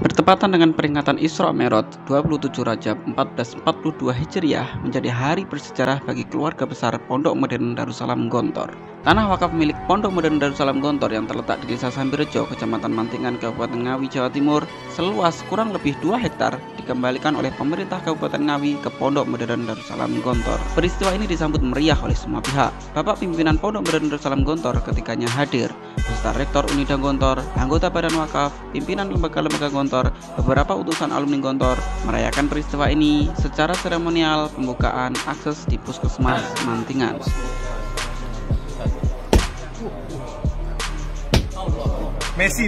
Bertepatan dengan peringatan Isra Mi'raj 27 Rajab 1442 Hijriah menjadi hari bersejarah bagi keluarga besar Pondok Modern Darussalam Gontor. Tanah wakaf milik Pondok Modern Darussalam Gontor yang terletak di Desa Sambirejo, Kecamatan Mantingan, Kabupaten Ngawi, Jawa Timur, seluas kurang lebih 2 hektar dikembalikan oleh pemerintah Kabupaten Ngawi ke Pondok Modern Darussalam Gontor. Peristiwa ini disambut meriah oleh semua pihak. Bapak pimpinan Pondok Modern Darussalam Gontor ketikanya hadir, beserta Rektor Unida Gontor, anggota Badan Wakaf, pimpinan lembaga-lembaga Gontor, beberapa utusan alumni Gontor merayakan peristiwa ini secara seremonial pembukaan akses di Puskesmas Mantingan. Messi.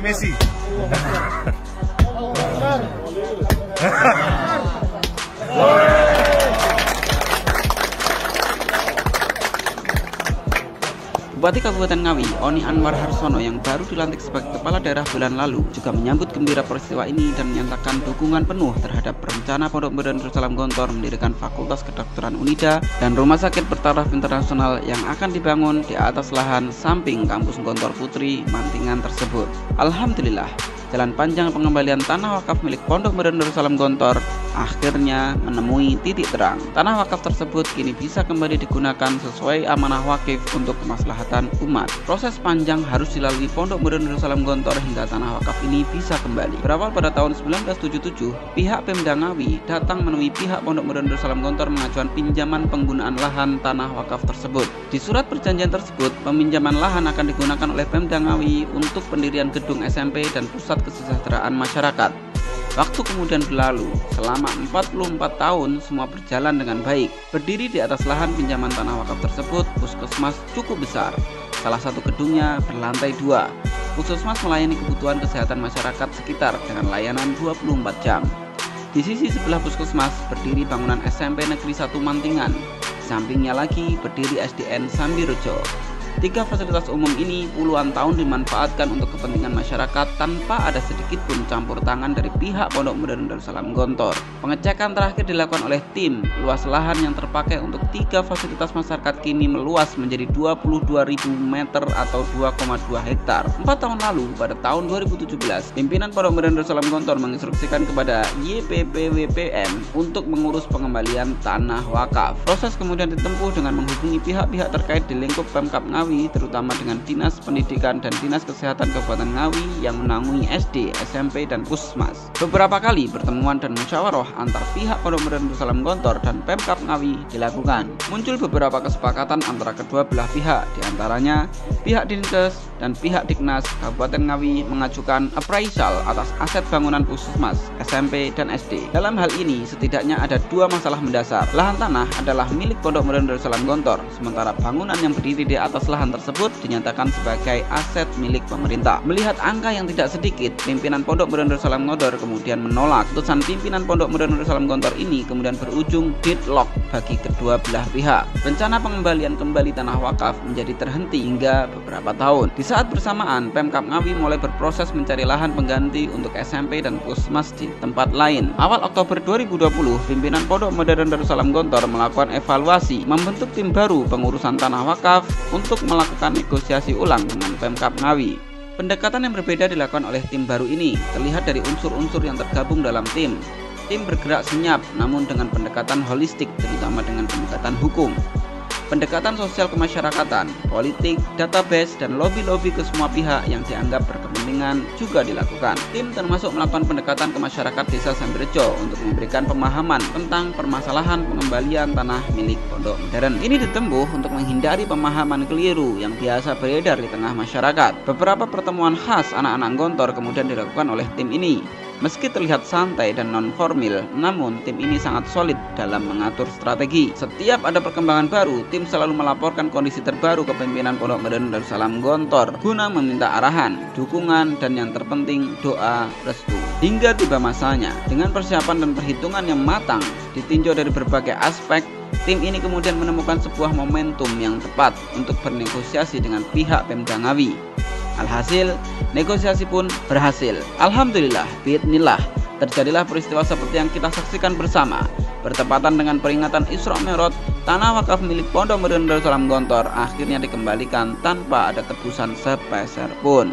Bupati Kabupaten Ngawi, Oni Anwar Harsono yang baru dilantik sebagai kepala daerah bulan lalu juga menyambut gembira peristiwa ini dan menyatakan dukungan penuh terhadap rencana Pondok Modern Darussalam Gontor mendirikan Fakultas Kedokteran Unida dan Rumah Sakit Bertaraf Internasional yang akan dibangun di atas lahan samping kampus Gontor Putri Mantingan tersebut. Alhamdulillah, jalan panjang pengembalian tanah wakaf milik Pondok Modern Darussalam Gontor akhirnya menemui titik terang. Tanah wakaf tersebut kini bisa kembali digunakan sesuai amanah wakif untuk kemaslahatan umat. Proses panjang harus dilalui Pondok Modern Darussalam Gontor hingga tanah wakaf ini bisa kembali. Berawal pada tahun 1977, pihak Pemda Ngawi datang menemui pihak Pondok Modern Darussalam Gontor mengajukan pinjaman penggunaan lahan tanah wakaf tersebut. Di surat perjanjian tersebut, peminjaman lahan akan digunakan oleh Pemda Ngawi untuk pendirian gedung SMP dan pusat kesejahteraan masyarakat. Waktu kemudian berlalu, selama 44 tahun semua berjalan dengan baik. Berdiri di atas lahan pinjaman tanah wakaf tersebut, puskesmas cukup besar. Salah satu gedungnya berlantai 2. Puskesmas melayani kebutuhan kesehatan masyarakat sekitar dengan layanan 24 jam. Di sisi sebelah puskesmas berdiri bangunan SMP Negeri 1 Mantingan. Di sampingnya lagi berdiri SDN Sambirejo. 3 fasilitas umum ini puluhan tahun dimanfaatkan untuk kepentingan masyarakat tanpa ada sedikit pun campur tangan dari pihak Pondok Modern Darussalam Gontor. Pengecekan terakhir dilakukan oleh tim. Luas lahan yang terpakai untuk 3 fasilitas masyarakat kini meluas menjadi 22.000 meter atau 2,2 hektar. 4 tahun lalu, pada tahun 2017, pimpinan Pondok Modern Darussalam Gontor menginstruksikan kepada YPPWPM untuk mengurus pengembalian tanah wakaf. Proses kemudian ditempuh dengan menghubungi pihak-pihak terkait di lingkup Pemkab Ngawi, terutama dengan Dinas Pendidikan dan Dinas Kesehatan Kabupaten Ngawi yang menaungi SD, SMP, dan Puskesmas. Beberapa kali pertemuan dan musyawarah antar pihak Pondok Modern Darussalam Gontor dan Pemkab Ngawi dilakukan. Muncul beberapa kesepakatan antara kedua belah pihak, diantaranya pihak Dinkes dan pihak Diknas Kabupaten Ngawi mengajukan appraisal atas aset bangunan Puskesmas, SMP, dan SD. Dalam hal ini setidaknya ada 2 masalah mendasar. Lahan tanah adalah milik Pondok Modern Darussalam Gontor, sementara bangunan yang berdiri di atas lahan tersebut dinyatakan sebagai aset milik pemerintah. Melihat angka yang tidak sedikit, pimpinan Pondok Modern Darussalam Gontor kemudian menolak. Putusan pimpinan Pondok Modern Darussalam Gontor ini kemudian berujung deadlock bagi kedua belah pihak. Rencana pengembalian kembali tanah wakaf menjadi terhenti hingga beberapa tahun. Di saat bersamaan, Pemkab Ngawi mulai berproses mencari lahan pengganti untuk SMP dan Puskesmas di tempat lain. Awal Oktober 2020, pimpinan Pondok Modern Darussalam Gontor melakukan evaluasi, membentuk tim baru pengurusan tanah wakaf untuk melakukan negosiasi ulang dengan Pemkab Ngawi. Pendekatan yang berbeda dilakukan oleh tim baru ini terlihat dari unsur-unsur yang tergabung dalam tim. Tim bergerak senyap namun dengan pendekatan holistik, terutama dengan pendekatan hukum, pendekatan sosial kemasyarakatan, politik, database, dan lobby-lobby ke semua pihak yang dianggap berkepentingan juga dilakukan. Tim termasuk melakukan pendekatan ke masyarakat Desa Sambirejo untuk memberikan pemahaman tentang permasalahan pengembalian tanah milik Pondok Modern. Ini ditempuh untuk menghindari pemahaman keliru yang biasa beredar di tengah masyarakat. Beberapa pertemuan khas anak-anak Gontor kemudian dilakukan oleh tim ini. Meski terlihat santai dan non-formil, namun tim ini sangat solid dalam mengatur strategi. Setiap ada perkembangan baru, tim selalu melaporkan kondisi terbaru ke pimpinan Pondok Modern Darussalam Gontor guna meminta arahan, dukungan, dan yang terpenting doa restu. Hingga tiba masanya, dengan persiapan dan perhitungan yang matang, ditinjau dari berbagai aspek, tim ini kemudian menemukan sebuah momentum yang tepat untuk bernegosiasi dengan pihak Pemda Ngawi. Alhasil, negosiasi pun berhasil. Alhamdulillah, biidznillah, terjadilah peristiwa seperti yang kita saksikan bersama. Bertepatan dengan peringatan Isra Mi'raj, tanah wakaf milik Pondok Modern Darussalam Gontor akhirnya dikembalikan tanpa ada tebusan sepeser pun.